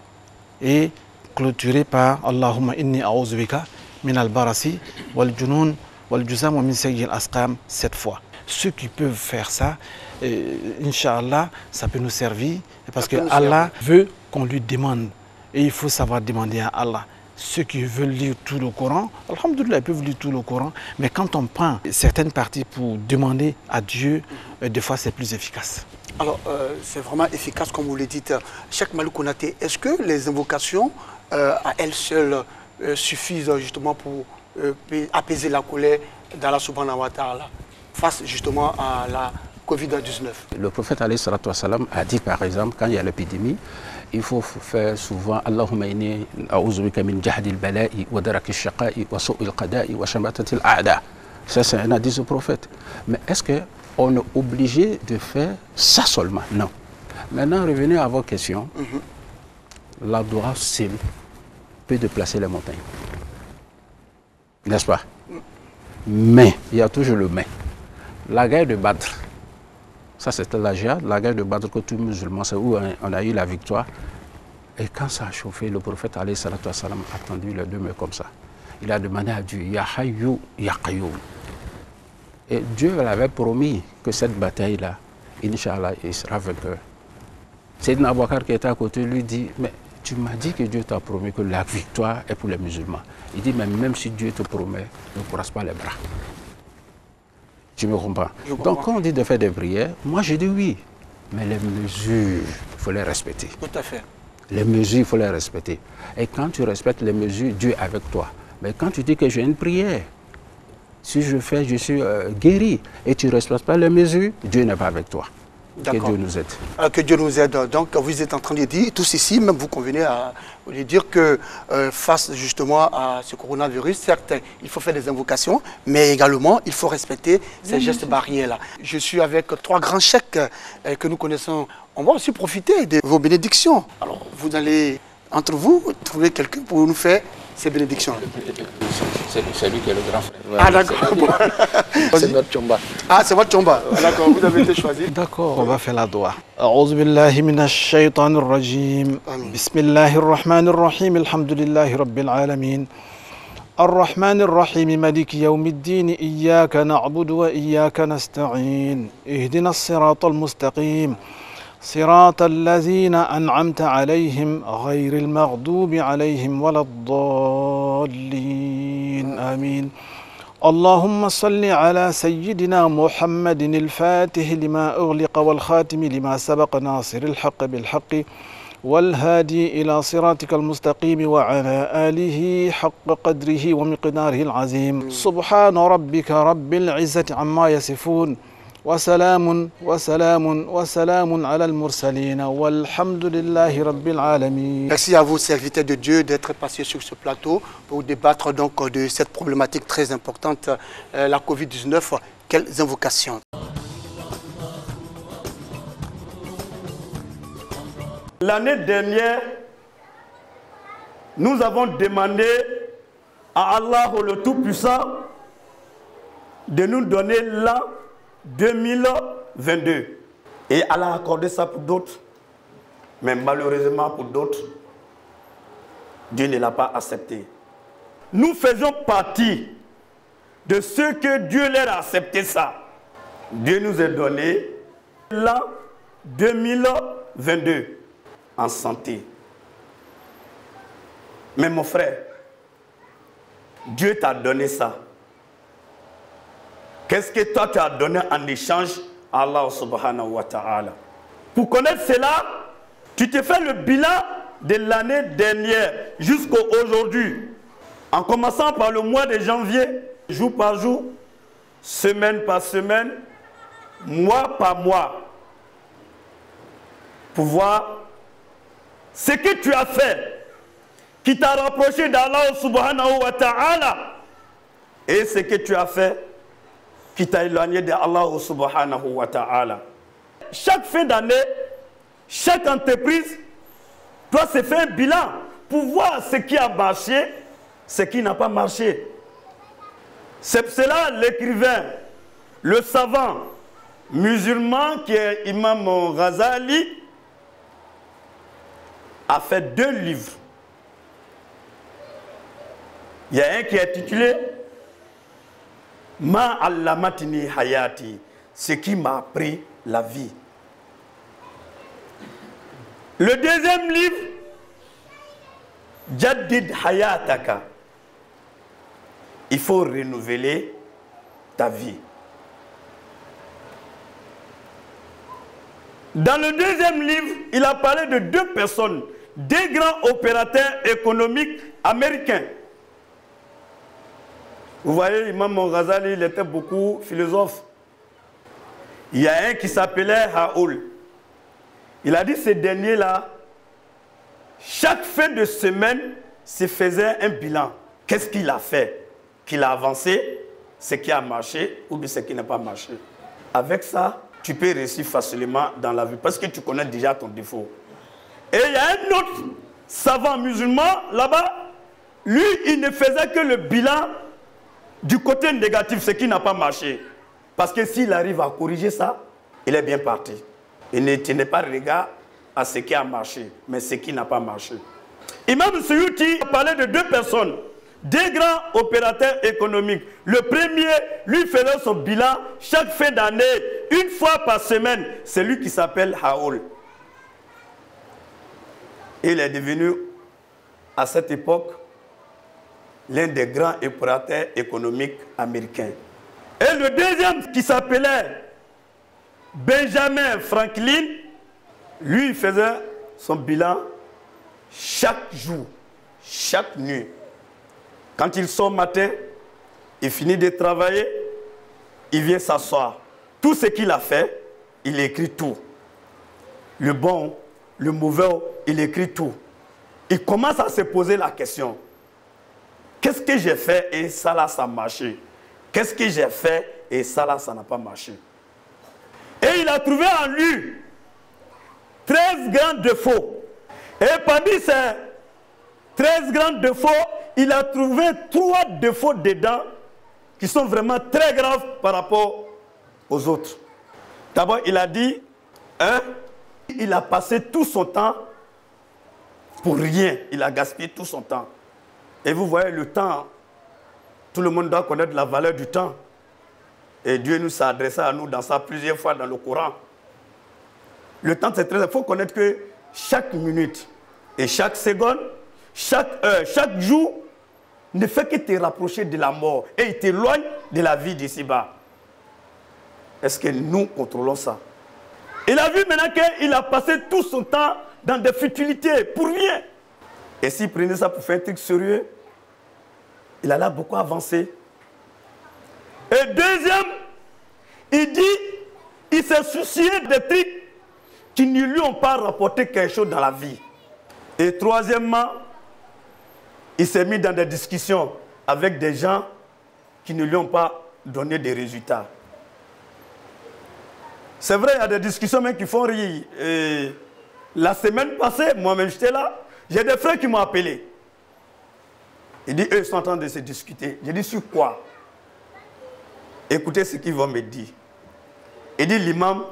S4: et clôturé par Allahumma inni a'udhu bika min al-barasi wal junun wal juzam wa min sayyi al-asqam 7 fois. Ceux qui peuvent faire ça, Inch'Allah, ça peut nous servir parce que Allah veut qu'on lui demande et il faut savoir demander à Allah. Ceux qui veulent lire tout le Coran, alhamdoulilah, ils peuvent lire tout le Coran, mais quand on prend certaines parties pour demander à Dieu, des fois c'est plus efficace.
S2: Alors, c'est vraiment efficace comme vous le dites. Cheikh Malick Konaté, est-ce que les invocations à elles seules suffisent justement pour apaiser la colère d'Allah subhanahu wa ta'ala face justement à la Covid-19?
S5: Le prophète alayhi salatu wassalam a dit par exemple, quand il y a l'épidémie, il faut faire souvent Allahumma inni a'udhu bika min jahdil bala'i wa darakil shaqa'i wa su'il qada'i wa shamatatil a'da. Ça c'est un hadith du prophète. Mais est-ce qu'on est obligé de faire ça seulement? Non. Maintenant revenez à vos questions. La doua seule peut déplacer les montagnes. N'est-ce pas? Mais, il y a toujours le mais. La guerre de Badr, ça c'était la jihad, la guerre de Badr que tous les musulmans, c'est où on a eu la victoire. Et quand ça a chauffé, le prophète alayhi salatu wassalam a tendu les deux mains comme ça. Il a demandé à Dieu, Ya Hayyu, Ya Qayyum. Et Dieu avait promis que cette bataille-là, Inch'Allah, il sera vainqueur. Sayyidina Abu Bakr qui était à côté lui dit, mais tu m'as dit que Dieu t'a promis que la victoire est pour les musulmans. Il dit, mais même si Dieu te promet, ne croise pas les bras. Tu me comprends? Donc quand on dit de faire des prières, moi je dis oui, mais les mesures, il faut les respecter.
S2: Tout à fait.
S5: Les mesures, il faut les respecter. Et quand tu respectes les mesures, Dieu est avec toi. Mais quand tu dis que j'ai une prière, si je fais, je suis guéri, et tu ne respectes pas les mesures, Dieu n'est pas avec toi. Que Dieu nous aide.
S2: Que Dieu nous aide. Donc vous êtes en train de dire, tous ici, même vous convenez à dire que face justement à ce coronavirus, certes, il faut faire des invocations, mais également, il faut respecter ces gestes barrières-là. Je suis avec 3 grands cheikhs que nous connaissons. On va aussi profiter de vos bénédictions. Alors, vous allez, entre vous, trouver quelqu'un pour nous faire ces bénédictions.
S5: C'est lui qui est le grand frère.
S2: Ah d'accord.
S3: C'est notre chomba.
S2: Ah c'est votre chomba. D'accord, vous avez été choisi.
S4: D'accord, on va faire la doua. A'udhu billahi minash shaitanir rajim. Bismillahir rahmanir rahim. Alhamdulillahi rabbil alamin. الرحمن الرحيم مالك يوم الدين إياك نعبد وإياك نستعين اهدنا الصراط المستقيم صراط الذين أنعمت عليهم غير المغضوب عليهم ولا الضالين آمين اللهم صل على سيدنا محمد الفاتح لما أغلق والخاتم لما سبق ناصر الحق بالحق والهادي إلى صراطك المستقيم وعلى آله حق قدره ومقداره العظيم سبحان ربك رب العزة عما يصفون وسلام وسلام وسلام على المرسلين والحمد لله رب العالمين.
S2: Merci à vous, serviteurs de Dieu, d'être passés sur ce plateau pour débattre donc de cette problématique très importante, la Covid-19. Quelles invocations?
S8: L'année dernière, nous avons demandé à Allah le Tout-Puissant de nous donner l'an 2022. Et Allah a accordé ça pour d'autres. Mais malheureusement pour d'autres, Dieu ne l'a pas accepté. Nous faisons partie de ceux que Dieu leur a accepté ça. Dieu nous a donné l'an 2022 en santé. Mais mon frère, Dieu t'a donné ça. Qu'est-ce que toi tu as donné en échange à Allah subhanahu wa ta'ala? Pour connaître cela, tu te fais le bilan de l'année dernière jusqu'à aujourd'hui. En commençant par le mois de janvier, jour par jour, semaine par semaine, mois par mois, pour voir ce que tu as fait, qui t'a rapproché d'Allah subhanahu wa ta'ala, et ce que tu as fait, qui t'a éloigné d'Allah subhanahu wa ta'ala. Chaque fin d'année, chaque entreprise doit se faire un bilan pour voir ce qui a marché, ce qui n'a pas marché. C'est pour cela l'écrivain, le savant musulman qui est Imam Ghazali a fait 2 livres. Il y a un qui est intitulé Ma allamatini hayati, ce qui m'a appris la vie. Le deuxième livre, Jaddid hayataka, il faut renouveler ta vie. Dans le deuxième livre, il a parlé de 2 personnes, 2 grands opérateurs économiques américains. Vous voyez, Imam Ghazali, il était beaucoup philosophe. Il y a un qui s'appelait Haoul. Il a dit, ce dernier-là, chaque fin de semaine, se faisait un bilan. Qu'est-ce qu'il a fait? Qu'il a avancé, ce qui a marché ou ce qui n'a pas marché. Avec ça, tu peux réussir facilement dans la vie parce que tu connais déjà ton défaut. Et il y a un autre savant musulman là-bas, lui, il ne faisait que le bilan du côté négatif, ce qui n'a pas marché. Parce que s'il arrive à corriger ça, il est bien parti. Il ne tenait pas regard à ce qui a marché, mais ce qui n'a pas marché. Imam Suyuti parlait de 2 personnes, 2 grands opérateurs économiques. Le premier, lui faisait son bilan chaque fin d'année, 1 fois par semaine. C'est lui qui s'appelle Haoul. Il est devenu, à cette époque, l'un des grands opérateurs économiques américains. Et le deuxième, qui s'appelait Benjamin Franklin, lui, il faisait son bilan chaque jour, chaque nuit. Quand il sort matin, il finit de travailler, il vient s'asseoir. Tout ce qu'il a fait, il écrit tout. Le bon, le mauvais, il écrit tout. Il commence à se poser la question. Qu'est-ce que j'ai fait et ça là, ça a marché? Qu'est-ce que j'ai fait et ça là, ça n'a pas marché? Et il a trouvé en lui 13 grands défauts. Et parmi ces 13 grands défauts, il a trouvé 3 défauts dedans qui sont vraiment très graves par rapport aux autres. D'abord, il a dit, il a passé tout son temps pour rien. Il a gaspillé tout son temps. Et vous voyez, le temps, tout le monde doit connaître la valeur du temps. Et Dieu nous s'est adressé à nous dans ça plusieurs fois dans le Coran. Le temps, c'est très... Il faut connaître que chaque minute et chaque seconde, chaque heure, chaque jour, ne fait que te rapprocher de la mort et il t'éloigne de la vie d'ici-bas. Est-ce que nous contrôlons ça? Il a vu maintenant qu'il a passé tout son temps dans des futilités, pour rien. Et s'il prenait ça pour faire un truc sérieux, il allait beaucoup avancer. Et deuxième, il dit, il s'est soucié des trucs qui ne lui ont pas rapporté quelque chose dans la vie. Et troisièmement, il s'est mis dans des discussions avec des gens qui ne lui ont pas donné des résultats. C'est vrai, il y a des discussions même qui font rire. Et la semaine passée, moi-même j'étais là, j'ai des frères qui m'ont appelé. Il dit, eux ils sont en train de se discuter. J'ai dit, sur quoi? Écoutez ce qu'ils vont me dire. Il dit, l'imam,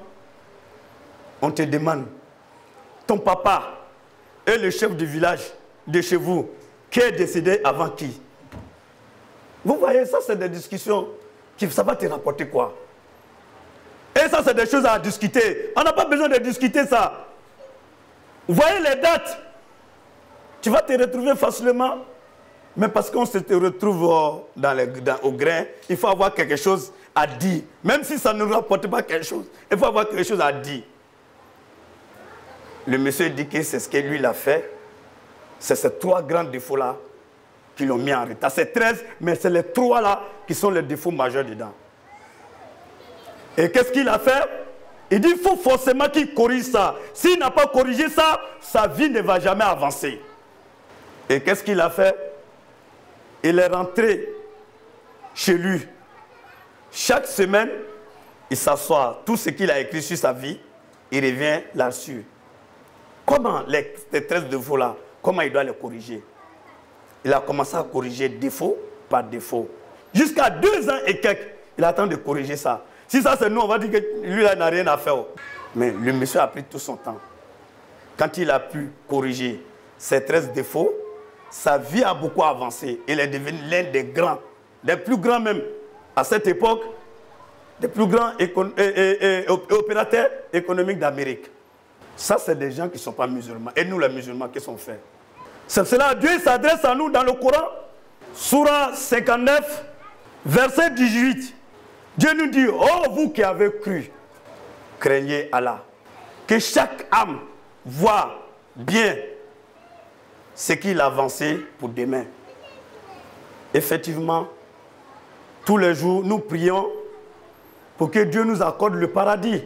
S8: on te demande, ton papa est le chef du village de chez vous, qui est décédé avant qui? Vous voyez, ça c'est des discussions qui ça va te rapporter quoi? Et ça c'est des choses à discuter. On n'a pas besoin de discuter ça. Vous voyez les dates, tu vas te retrouver facilement. Mais parce qu'on se retrouve au grain, il faut avoir quelque chose à dire. Même si ça ne nous rapporte pas quelque chose, il faut avoir quelque chose à dire. Le monsieur dit que c'est ce que lui il a fait. C'est ces 3 grands défauts-là qui l'ont mis en retard. C'est 13, mais c'est les 3 là qui sont les défauts majeurs dedans. Et qu'est-ce qu'il a fait? Il dit, il faut forcément qu'il corrige ça. S'il n'a pas corrigé ça, sa vie ne va jamais avancer. Et qu'est-ce qu'il a fait? Il est rentré chez lui. Chaque semaine, il s'assoit. Tout ce qu'il a écrit sur sa vie, il revient là-dessus. Comment les 13 défauts-là, comment il doit les corriger? Il a commencé à corriger défaut par défaut. Jusqu'à 2 ans et quelques, il attend de corriger ça. Si ça c'est nous, on va dire que lui là n'a rien à faire. Mais le monsieur a pris tout son temps. Quand il a pu corriger ses 13 défauts, sa vie a beaucoup avancé. Il est devenu l'un des grands, des plus grands même à cette époque, des plus grands opérateurs économiques d'Amérique. Ça, c'est des gens qui ne sont pas musulmans. Et nous, les musulmans, qu'est-ce qu'on fait? C'est cela, Dieu s'adresse à nous dans le Coran, Sourate 59, verset 18. Dieu nous dit, oh vous qui avez cru, craignez Allah. Que chaque âme voit bien ce qu'il a avancé pour demain. Effectivement, tous les jours, nous prions pour que Dieu nous accorde le paradis.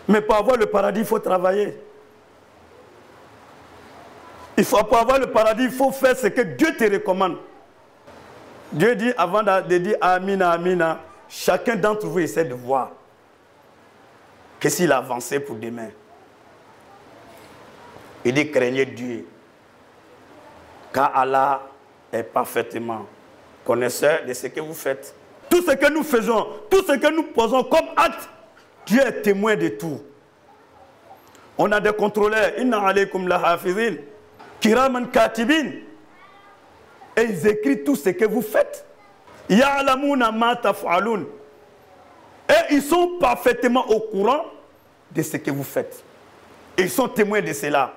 S8: Mais pour avoir le paradis, il faut travailler. Pour avoir le paradis, il faut faire ce que Dieu te recommande. Dieu dit, avant de dire Amina, Amina, chacun d'entre vous essaie de voir qu'est-ce qu'il a avancé pour demain. Il dit, craignez Dieu, car Allah est parfaitement connaisseur de ce que vous faites. Tout ce que nous faisons, tout ce que nous posons comme acte, Dieu est témoin de tout. On a des contrôleurs, inna alaykum la hafizin, kiraman katibin. Et ils écrivent tout ce que vous faites. Ya'lamuna ma taf'alun. Et ils sont parfaitement au courant de ce que vous faites. Et ils sont témoins de cela.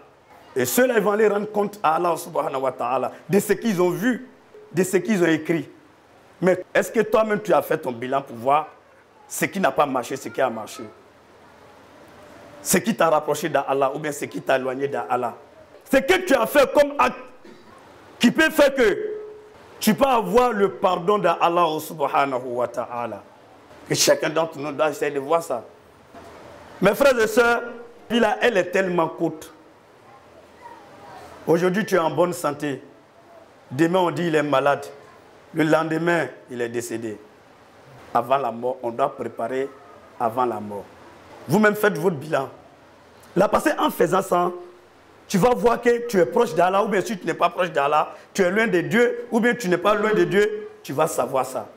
S8: Et ceux-là, ils vont aller rendre compte à Allah subhanahu wa ta'ala de ce qu'ils ont vu, de ce qu'ils ont écrit. Mais est-ce que toi-même tu as fait ton bilan pour voir ce qui n'a pas marché, ce qui a marché? Ce qui t'a rapproché d'Allah ou bien ce qui t'a éloigné d'Allah? Ce que tu as fait comme acte qui peut faire que tu peux avoir le pardon d'Allah subhanahu wa ta'ala. Que chacun d'entre nous doit essayer de voir ça. Mes frères et sœurs, elle est tellement courte. Aujourd'hui, tu es en bonne santé. Demain, on dit qu'il est malade. Le lendemain, il est décédé. Avant la mort, on doit préparer avant la mort. Vous-même faites votre bilan. Là, parce qu'en faisant ça, tu vas voir que tu es proche d'Allah, ou bien si tu n'es pas proche d'Allah, tu es loin de Dieu, ou bien tu n'es pas loin de Dieu, tu vas savoir ça.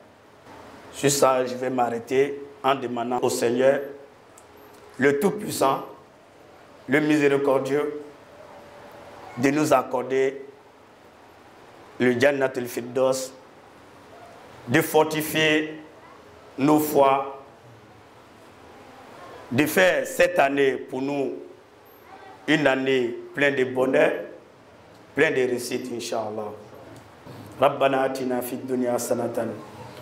S8: Sur ça, je vais m'arrêter en demandant au Seigneur, le Tout-Puissant, le Miséricordieux, de nous accorder le Jannat al-Firdaus, de fortifier nos foi, de faire cette année pour nous une année pleine de bonheur, pleine de réussite, Inch'Allah. Rabbana atina fid dunya hasanatan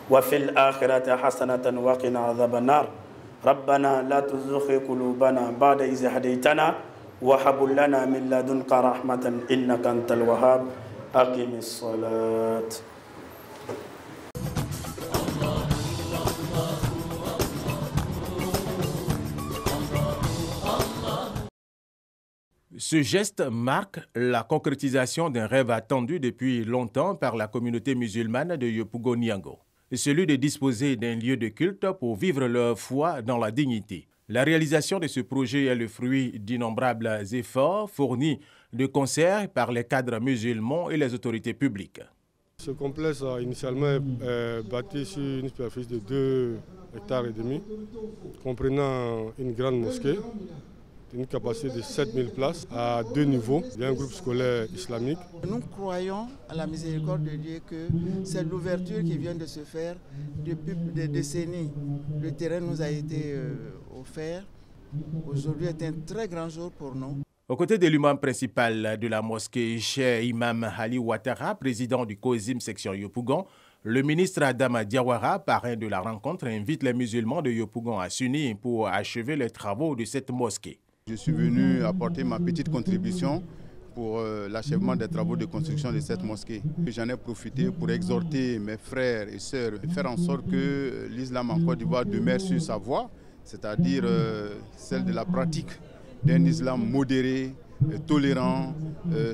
S8: wa fil akhirati hasanatan wa qina adhaban nar. Rabbana la tuzigh qulubana ba'da idh hadaytana wa hab lana min ladunka rahmatan innaka antal wahhab. Aqimis salat.
S9: Ce geste marque la concrétisation d'un rêve attendu depuis longtemps par la communauté musulmane de Yopougon-Niango, celui de disposer d'un lieu de culte pour vivre leur foi dans la dignité. La réalisation de ce projet est le fruit d'innombrables efforts fournis de concert par les cadres musulmans et les autorités publiques.
S10: Ce complexe a initialement bâti sur une superficie de 2,5 hectares, comprenant une grande mosquée, une capacité de 7000 places à 2 niveaux. Il y a un groupe scolaire islamique.
S11: Nous croyons à la miséricorde de Dieu que c'est l'ouverture qui vient de se faire depuis des décennies. Le terrain nous a été offert. Aujourd'hui est un très grand jour pour nous.
S9: Aux côtés de l'imam principal de la mosquée, Cheikh Imam Ali Ouattara, président du COSIM section Yopougon, le ministre Adama Diawara, parrain de la rencontre, invite les musulmans de Yopougon à s'unir pour achever les travaux de cette mosquée.
S12: Je suis venu apporter ma petite contribution pour l'achèvement des travaux de construction de cette mosquée. J'en ai profité pour exhorter mes frères et sœurs de faire en sorte que l'islam en Côte d'Ivoire demeure sur sa voie, c'est-à-dire celle de la pratique d'un islam modéré, tolérant,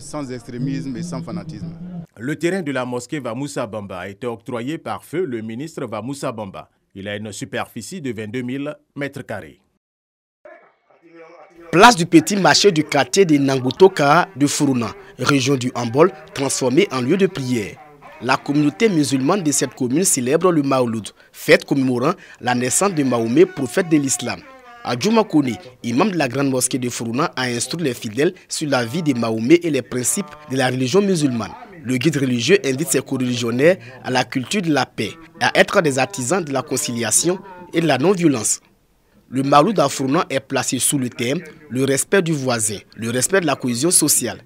S12: sans extrémisme et sans fanatisme.
S9: Le terrain de la mosquée Vamoussa Bamba a été octroyé par feu le ministre Vamoussa Bamba. Il a une superficie de 22 000 mètres carrés.
S13: Place du petit marché du quartier de Nangutoka de Fourouna, région du Hambol, transformée en lieu de prière. La communauté musulmane de cette commune célèbre le Maouloud, fête commémorant la naissance de Mahomet, prophète de l'islam. Adjouma Kone, imam de la grande mosquée de Fourouna, a instruit les fidèles sur la vie de Mahomet et les principes de la religion musulmane. Le guide religieux invite ses coreligionnaires à la culture de la paix, à être des artisans de la conciliation et de la non-violence. Le Maouloud à Fourouna est placé sous le thème « Le respect du voisin, le respect de la cohésion sociale ».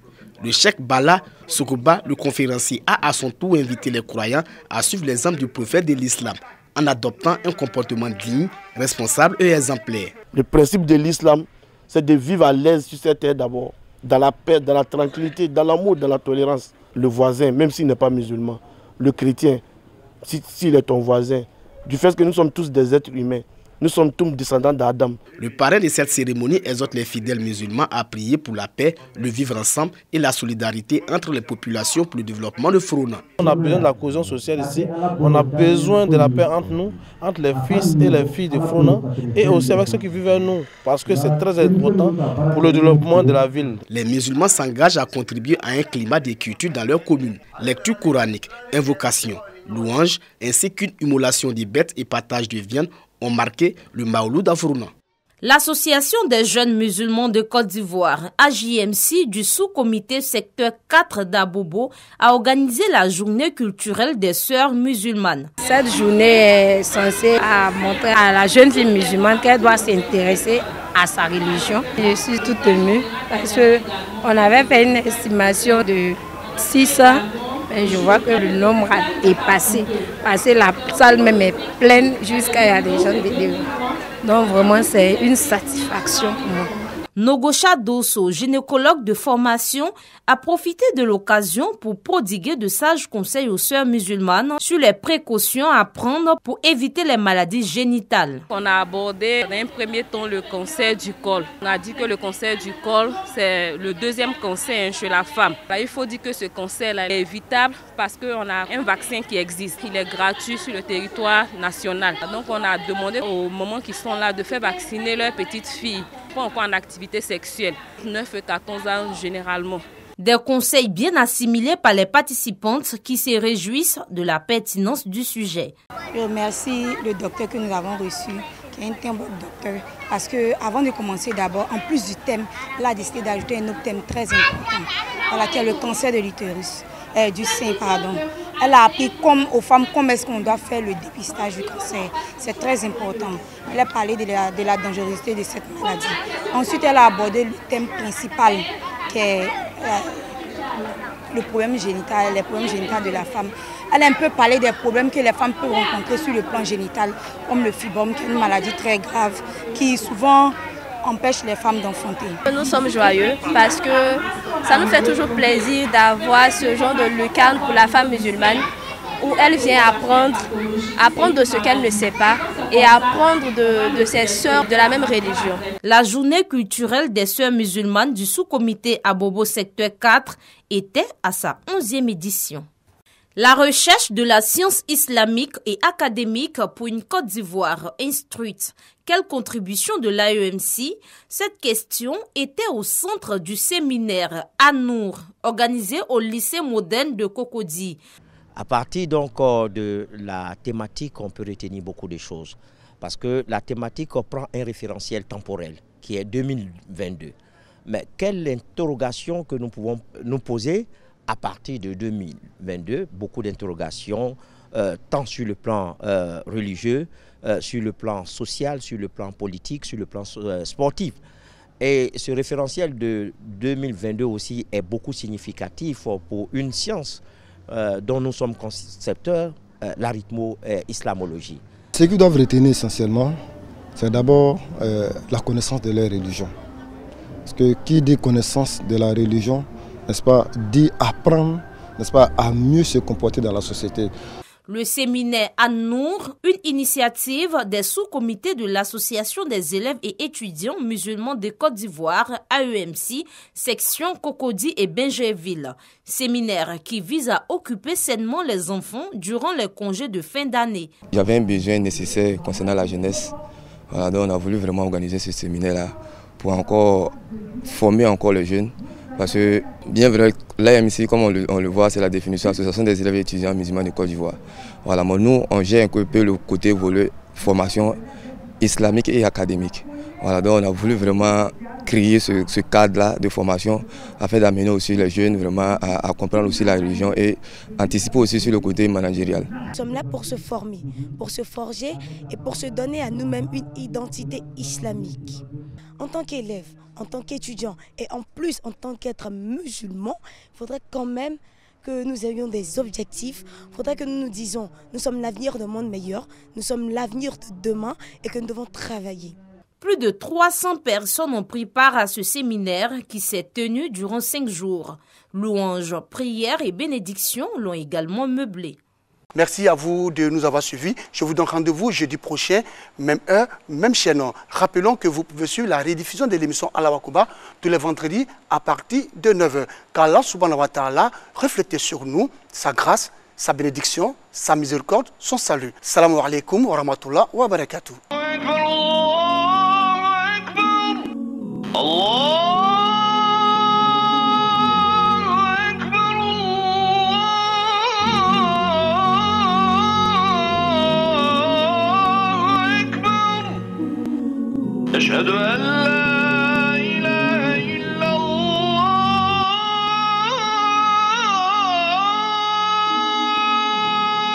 S13: Le cheikh Bala Sokoba, le conférencier, a à son tour invité les croyants à suivre l'exemple du prophète de l'islam en adoptant un comportement digne, responsable et exemplaire.
S6: Le principe de l'islam, c'est de vivre à l'aise sur cette terre d'abord, dans la paix, dans la tranquillité, dans l'amour, dans la tolérance. Le voisin, même s'il n'est pas musulman, le chrétien, s'il est ton voisin, du fait que nous sommes tous des êtres humains, nous sommes tous descendants d'Adam.
S13: Le parrain de cette cérémonie exhorte les fidèles musulmans à prier pour la paix, le vivre ensemble et la solidarité entre les populations pour le développement de Fourouna.
S14: On a besoin de la cohésion sociale ici, on a besoin de la paix entre nous, entre les fils et les filles de Fourouna et aussi avec ceux qui vivent avec nous, parce que c'est très important pour le développement de la ville.
S13: Les musulmans s'engagent à contribuer à un climat d'écriture dans leur commune. Lecture coranique, invocation, louange, ainsi qu'une immolation des bêtes et partage de viande ont marqué le Maouloud à Fourouna.
S15: L'Association des jeunes musulmans de Côte d'Ivoire, AJMC, du sous-comité secteur 4 d'Abobo, a organisé la journée culturelle des sœurs musulmanes.
S16: Cette journée est censée montrer à la jeune fille musulmane qu'elle doit s'intéresser à sa religion. Je suis toute émue parce qu'on avait fait une estimation de 600. Et je vois que le nombre a dépassé, parce que la salle même est pleine jusqu'à y a des gens de. Donc vraiment c'est une satisfaction pour moi.
S15: Nogocha Dosso, gynécologue de formation, a profité de l'occasion pour prodiguer de sages conseils aux sœurs musulmanes sur les précautions à prendre pour éviter les maladies génitales.
S17: On a abordé dans un premier temps le cancer du col. On a dit que le cancer du col, c'est le deuxième cancer chez la femme. Il faut dire que ce cancer est évitable parce qu'on a un vaccin qui existe. Il est gratuit sur le territoire national. Donc on a demandé aux mamans qui sont là de faire vacciner leurs petites filles. Pas encore en activité sexuelle, 9 et 14 ans généralement.
S15: Des conseils bien assimilés par les participantes qui se réjouissent de la pertinence du sujet.
S18: Je remercie le docteur que nous avons reçu, qui est un très bon docteur, parce qu'avant de commencer d'abord, en plus du thème, elle a décidé d'ajouter un autre thème très important, voilà, qui est le cancer de l'utérus, du sein, pardon. Elle a appris aux femmes comment est-ce qu'on doit faire le dépistage du cancer. C'est très important. Elle a parlé de la dangerosité de cette maladie. Ensuite, elle a abordé le thème principal qui est le problème génital, les problèmes génitaux de la femme. Elle a un peu parlé des problèmes que les femmes peuvent rencontrer sur le plan génital, comme le fibrome, qui est une maladie très grave, qui souvent empêche les femmes d'enfanter.
S19: Nous sommes joyeux parce que ça nous fait toujours plaisir d'avoir ce genre de lucarne pour la femme musulmane où elle vient apprendre de ce qu'elle ne sait pas et apprendre de ses sœurs de la même religion.
S15: La journée culturelle des sœurs musulmanes du sous-comité Abobo secteur 4 était à sa 11e édition. La recherche de la science islamique et académique pour une Côte d'Ivoire instruite. Quelle contribution de l'AEMC? Cette question était au centre du séminaire Anour, organisé au lycée moderne de Cocody.
S20: À partir donc de la thématique, on peut retenir beaucoup de choses. Parce que la thématique prend un référentiel temporel qui est 2022. Mais quelle interrogation que nous pouvons nous poser à partir de 2022, beaucoup d'interrogations, tant sur le plan religieux, sur le plan social, sur le plan politique, sur le plan sportif. Et ce référentiel de 2022 aussi est beaucoup significatif pour une science dont nous sommes concepteurs, l'arithmo-islamologie.
S21: Ce qu'ils doivent retenir essentiellement, c'est d'abord la connaissance de leur religion. Parce que qui dit connaissance de la religion, n'est-ce pas, d'y apprendre, n'est-ce pas, à mieux se comporter dans la société.
S15: Le séminaire An-Nour, une initiative des sous-comités de l'Association des élèves et étudiants musulmans de Côte d'Ivoire, AEMC, section Cocody et Benjerville. Séminaire qui vise à occuper sainement les enfants durant les congés de fin d'année.
S1: Il y avait un besoin nécessaire concernant la jeunesse. Voilà, donc on a voulu vraiment organiser ce séminaire-là pour encore former encore les jeunes. Parce que, bien vrai, l'AMC, comme on le voit, c'est la définition Association des élèves et étudiants musulmans de Côte d'Ivoire. Voilà, mais nous, on gère un peu le côté volet formation islamique et académique. Voilà, donc on a voulu vraiment créer ce cadre-là de formation afin d'amener aussi les jeunes vraiment à comprendre aussi la religion et anticiper aussi sur le côté managérial.
S22: Nous sommes là pour se former, pour se forger et pour se donner à nous-mêmes une identité islamique. En tant qu'élève, en tant qu'étudiant et en plus en tant qu'être musulman, il faudrait quand même que nous ayons des objectifs. Il faudrait que nous nous disions, nous sommes l'avenir d'un monde meilleur, nous sommes l'avenir de demain et que nous devons travailler.
S15: Plus de 300 personnes ont pris part à ce séminaire qui s'est tenu durant 5 jours. Louanges, prières et bénédictions l'ont également meublé.
S2: Merci à vous de nous avoir suivis. Je vous donne rendez-vous jeudi prochain, même heure, même chaîne. Rappelons que vous pouvez suivre la rediffusion de l'émission Allahu Akbar tous les vendredis à partir de 9h. Qu'Allah subhanahu wa ta'ala reflète sur nous sa grâce, sa bénédiction, sa miséricorde, son salut. Salam alaikum wa rahmatullah wa barakatuh.
S23: أشهد أن لا